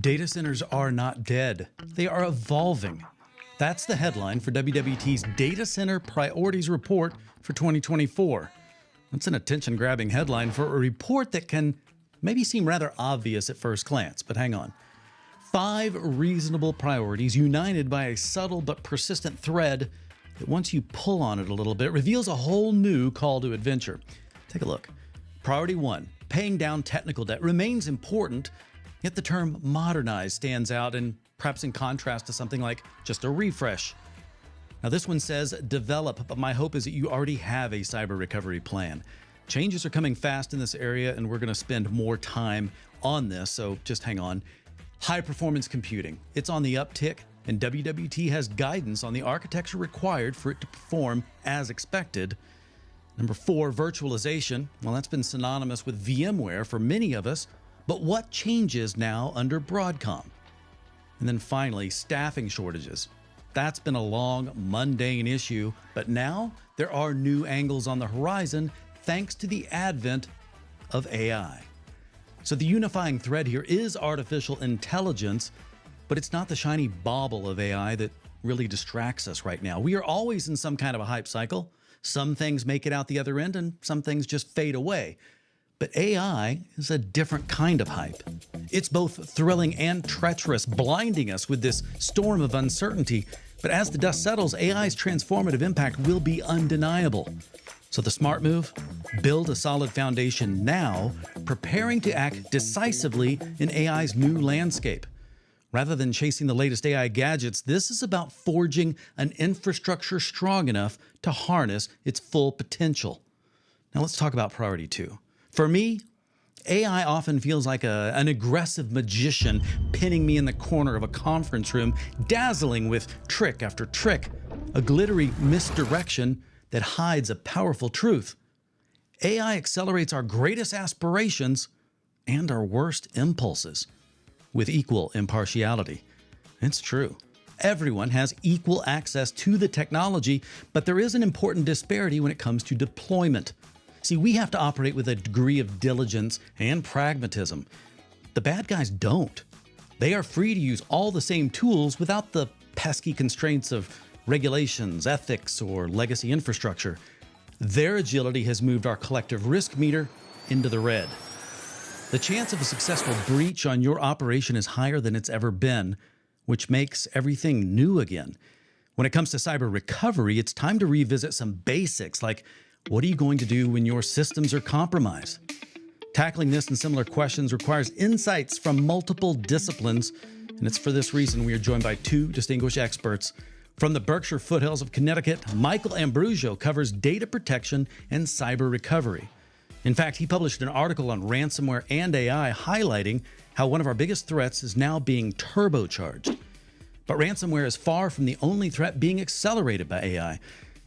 Data centers are not dead. They are evolving. That's the headline for WWT's Data Center Priorities Report for 2024. That's an attention-grabbing headline for a report that can maybe seem rather obvious at first glance, but hang on. 5 reasonable priorities united by a subtle but persistent thread that once you pull on it a little bit, reveals a whole new call to adventure. Take a look. Priority 1, paying down technical debt remains important, yet the term modernize stands out and perhaps in contrast to something like just a refresh. Now this one says develop, but my hope is that you already have a cyber recovery plan. Changes are coming fast in this area and we're going to spend more time on this, so just hang on. High performance computing. It's on the uptick and WWT has guidance on the architecture required for it to perform as expected. Number 4, virtualization. Well, that's been synonymous with VMware for many of us, but what changes now under Broadcom? And then finally, staffing shortages. That's been a long, mundane issue, but now there are new angles on the horizon thanks to the advent of AI. So the unifying thread here is artificial intelligence, but it's not the shiny bauble of AI that really distracts us right now. We are always in some kind of a hype cycle. Some things make it out the other end and some things just fade away. But AI is a different kind of hype. It's both thrilling and treacherous, blinding us with this storm of uncertainty. But as the dust settles, AI's transformative impact will be undeniable. So the smart move? Build a solid foundation now, preparing to act decisively in AI's new landscape. Rather than chasing the latest AI gadgets, this is about forging an infrastructure strong enough to harness its full potential. Now let's talk about priority 2. For me, AI often feels like an aggressive magician pinning me in the corner of a conference room, dazzling with trick after trick, a glittery misdirection that hides a powerful truth. AI accelerates our greatest aspirations and our worst impulses with equal impartiality. It's true. Everyone has equal access to the technology, but there is an important disparity when it comes to deployment. See, we have to operate with a degree of diligence and pragmatism. The bad guys don't. They are free to use all the same tools without the pesky constraints of regulations, ethics, or legacy infrastructure. Their agility has moved our collective risk meter into the red. The chance of a successful breach on your operation is higher than it's ever been, which makes everything new again. When it comes to cyber recovery, it's time to revisit some basics like what are you going to do when your systems are compromised? Tackling this and similar questions requires insights from multiple disciplines, and it's for this reason we are joined by 2 distinguished experts. From the Berkshire foothills of Connecticut, Michael Ambrusio covers data protection and cyber recovery. In fact, he published an article on ransomware and AI highlighting how one of our biggest threats is now being turbocharged. But ransomware is far from the only threat being accelerated by AI.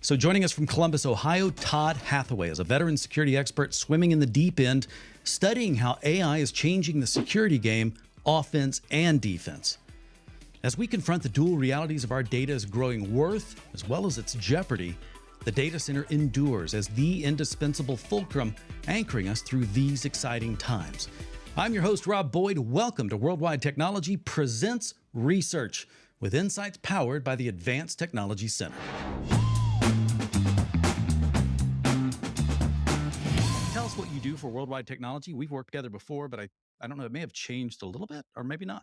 So joining us from Columbus, Ohio, Todd Hathaway is a veteran security expert swimming in the deep end, studying how AI is changing the security game, offense and defense. As we confront the dual realities of our data's growing worth as well as its jeopardy, the data center endures as the indispensable fulcrum anchoring us through these exciting times. I'm your host, Rob Boyd. Welcome to Worldwide Technology Presents Research with insights powered by the Advanced Technology Center. Tell us what you do for Worldwide Technology. We've worked together before, but I don't know, it may have changed a little bit or maybe not.